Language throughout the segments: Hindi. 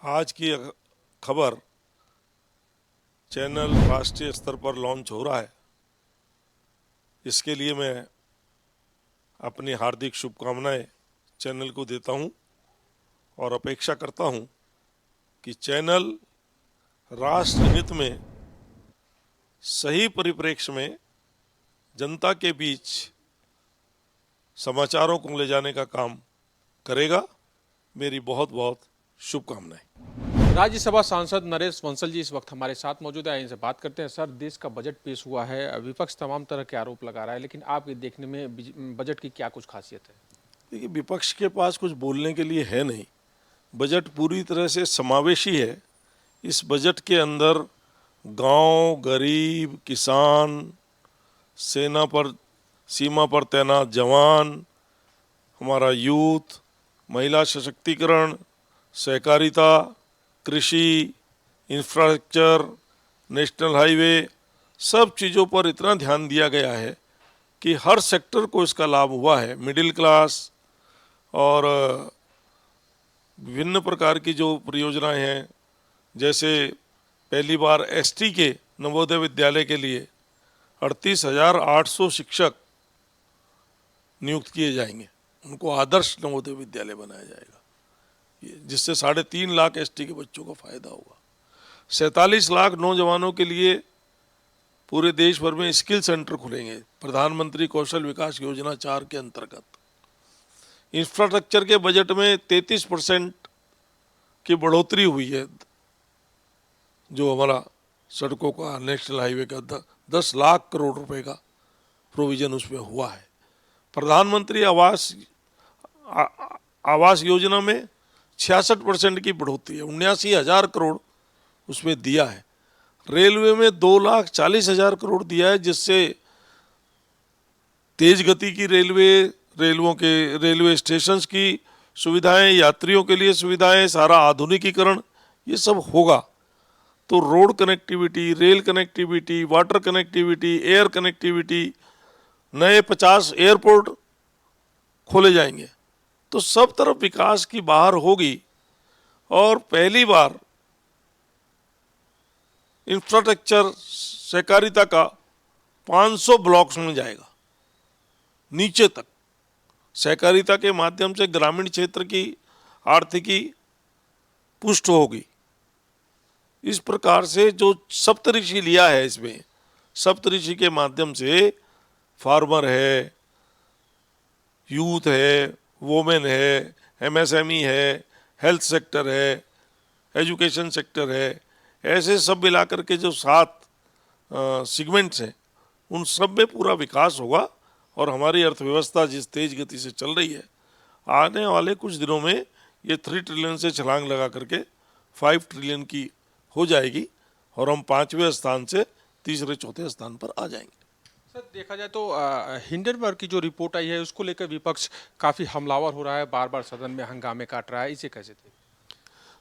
आज की खबर चैनल राष्ट्रीय स्तर पर लॉन्च हो रहा है। इसके लिए मैं अपनी हार्दिक शुभकामनाएं चैनल को देता हूं और अपेक्षा करता हूं कि चैनल राष्ट्र हित में सही परिप्रेक्ष्य में जनता के बीच समाचारों को ले जाने का काम करेगा। मेरी बहुत बहुत शुभकामनाएं। राज्यसभा सांसद नरेश बंसल जी इस वक्त हमारे साथ मौजूद है। इनसे बात करते हैं। सर, देश का बजट पेश हुआ है, विपक्ष तमाम तरह के आरोप लगा रहा है, लेकिन आपके देखने में बजट की क्या कुछ खासियत है? देखिए, विपक्ष के पास कुछ बोलने के लिए है नहीं। बजट पूरी तरह से समावेशी है। इस बजट के अंदर गांव, गरीब, किसान, सेना पर सीमा पर तैनात जवान, हमारा यूथ, महिला सशक्तिकरण, सहकारिता, कृषि, इंफ्रास्ट्रक्चर, नेशनल हाईवे, सब चीज़ों पर इतना ध्यान दिया गया है कि हर सेक्टर को इसका लाभ हुआ है। मिडिल क्लास और विभिन्न प्रकार की जो परियोजनाएं हैं, जैसे पहली बार एसटी के नवोदय विद्यालय के लिए 38,800 शिक्षक नियुक्त किए जाएंगे। उनको आदर्श नवोदय विद्यालय बनाया जाएगा, जिससे 3.5 लाख एसटी के बच्चों को फायदा होगा। 47 लाख नौजवानों के लिए पूरे देश भर में स्किल सेंटर खुलेंगे प्रधानमंत्री कौशल विकास योजना 4 के अंतर्गत। इंफ्रास्ट्रक्चर के बजट में 33% की बढ़ोतरी हुई है। जो हमारा सड़कों का, नेशनल हाईवे का 10 लाख करोड़ रुपए का प्रोविजन उसमें हुआ है। प्रधानमंत्री आवास योजना में 66% की बढ़ोतरी है, 79,000 करोड़ उसमें दिया है। रेलवे में 2,40,000 करोड़ दिया है, जिससे तेज गति की रेलवे स्टेशन की सुविधाएं, यात्रियों के लिए सुविधाएं, सारा आधुनिकीकरण ये सब होगा। तो road connectivity, rail connectivity, water connectivity, air connectivity, नए 50 एयरपोर्ट खोले जाएंगे। तो सब तरफ विकास की बहार होगी। और पहली बार इंफ्रास्ट्रक्चर सहकारिता का 500 ब्लॉक्स में जाएगा, नीचे तक। सहकारिता के माध्यम से ग्रामीण क्षेत्र की आर्थिकी पुष्ट होगी। इस प्रकार से जो सप्तऋषि लिया है, इसमें सप्तऋषि के माध्यम से फार्मर है, यूथ है, वोमेन है, एमएसएमई है, हेल्थ सेक्टर है, एजुकेशन सेक्टर है, ऐसे सब मिलाकर के जो 7 सेगमेंट्स हैं, उन सब में पूरा विकास होगा। और हमारी अर्थव्यवस्था जिस तेज गति से चल रही है, आने वाले कुछ दिनों में ये 3 ट्रिलियन से छलांग लगा करके 5 ट्रिलियन की हो जाएगी और हम 5वें स्थान से तीसरे चौथे स्थान पर आ जाएंगे। सर, देखा जाए तो हिंडनबर्ग की जो रिपोर्ट आई है उसको लेकर विपक्ष काफी हमलावर हो रहा है, बार बार सदन में हंगामे काट रहा है, इसे कैसे थे?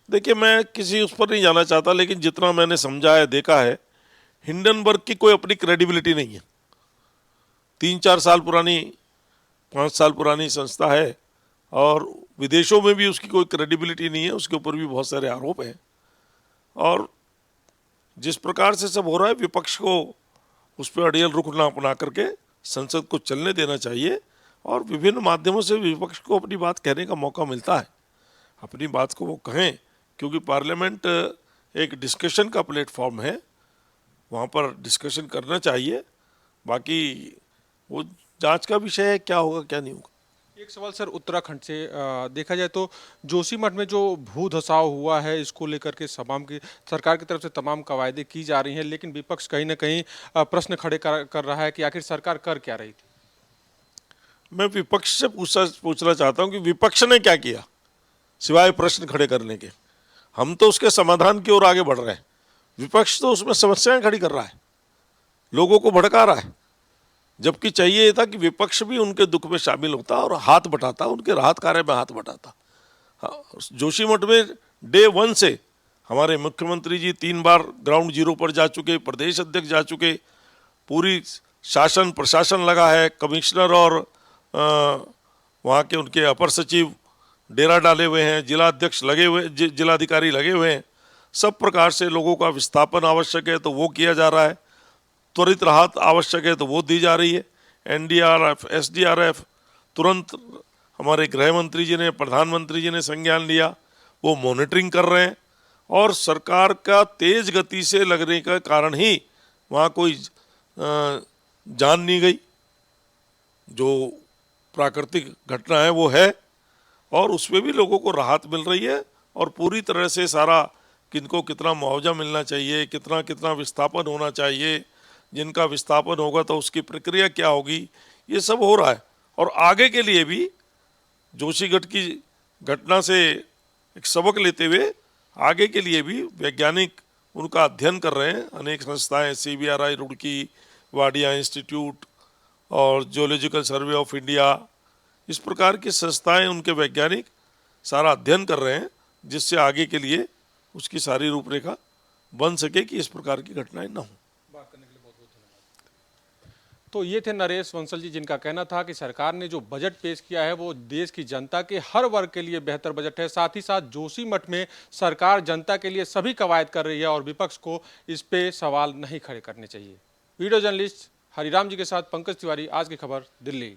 देखिए, मैं किसी उस पर नहीं जाना चाहता, लेकिन जितना मैंने समझा है, देखा है, हिंडनबर्ग की कोई अपनी क्रेडिबिलिटी नहीं है। 3-4 साल पुरानी, 5 साल पुरानी संस्था है और विदेशों में भी उसकी कोई क्रेडिबिलिटी नहीं है। उसके ऊपर भी बहुत सारे आरोप हैं। और जिस प्रकार से सब हो रहा है, विपक्ष को उस पर अड़ियल रुख ना अपना करके संसद को चलने देना चाहिए और विभिन्न माध्यमों से विपक्ष को अपनी बात कहने का मौका मिलता है। अपनी बात को वो कहें, क्योंकि पार्लियामेंट एक डिस्कशन का प्लेटफॉर्म है, वहाँ पर डिस्कशन करना चाहिए। बाकी वो जांच का विषय है, क्या होगा क्या नहीं होगा। एक सवाल सर, उत्तराखंड से देखा जाए तो जोशीमठ में जो भू धसाव हुआ है, इसको लेकर के सरकार की तरफ से तमाम कवायदे की जा रही हैं, लेकिन विपक्ष कहीं ना कहीं प्रश्न खड़े कर रहा है कि आखिर सरकार कर क्या रही थी? मैं विपक्ष से पूछना चाहता हूँ कि विपक्ष ने क्या किया सिवाय प्रश्न खड़े करने के। हम तो उसके समाधान की ओर आगे बढ़ रहे हैं, विपक्ष तो उसमें समस्याएं खड़ी कर रहा है, लोगों को भड़का रहा है। जबकि चाहिए ये था कि विपक्ष भी उनके दुख में शामिल होता और हाथ बटाता, उनके राहत कार्य में हाथ बटाता। हाँ, जोशीमठ में डे 1 से हमारे मुख्यमंत्री जी 3 बार ग्राउंड जीरो पर जा चुके, प्रदेश अध्यक्ष जा चुके, पूरी शासन प्रशासन लगा है, कमिश्नर और वहाँ के उनके अपर सचिव डेरा डाले हुए हैं, जिला अध्यक्ष लगे हुए, जिलाधिकारी लगे हुए हैं। सब प्रकार से लोगों का विस्थापन आवश्यक है तो वो किया जा रहा है, त्वरित राहत आवश्यक है तो वो दी जा रही है। एनडीआरएफ, एसडीआरएफ तुरंत हमारे गृह मंत्री जी ने, प्रधानमंत्री जी ने संज्ञान लिया, वो मॉनिटरिंग कर रहे हैं। और सरकार का तेज गति से लगने का कारण ही वहाँ कोई जान नहीं गई। जो प्राकृतिक घटना है वो है, और उसमें भी लोगों को राहत मिल रही है। और पूरी तरह से सारा किनको कितना मुआवजा मिलना चाहिए, कितना कितना विस्थापन होना चाहिए, जिनका विस्थापन होगा तो उसकी प्रक्रिया क्या होगी, ये सब हो रहा है। और आगे के लिए भी जोशीगढ़ की घटना से एक सबक लेते हुए आगे के लिए भी वैज्ञानिक उनका अध्ययन कर रहे हैं। अनेक संस्थाएं, CBRI रुड़की, वाडिया इंस्टीट्यूट और जियोलॉजिकल सर्वे ऑफ इंडिया, इस प्रकार की संस्थाएं, उनके वैज्ञानिक सारा अध्ययन कर रहे हैं, जिससे आगे के लिए उसकी सारी रूपरेखा बन सके कि इस प्रकार की घटनाएं न हों। बात करने के लिए बहुत बहुत धन्यवाद। तो ये थे नरेश बंसल जी, जिनका कहना था कि सरकार ने जो बजट पेश किया है वो देश की जनता के हर वर्ग के लिए बेहतर बजट है। साथ ही साथ जोशीमठ में सरकार जनता के लिए सभी कवायद कर रही है और विपक्ष को इस पे सवाल नहीं खड़े करने चाहिए। वीडियो जर्नलिस्ट हरिराम जी के साथ पंकज तिवारी, आज की खबर, दिल्ली।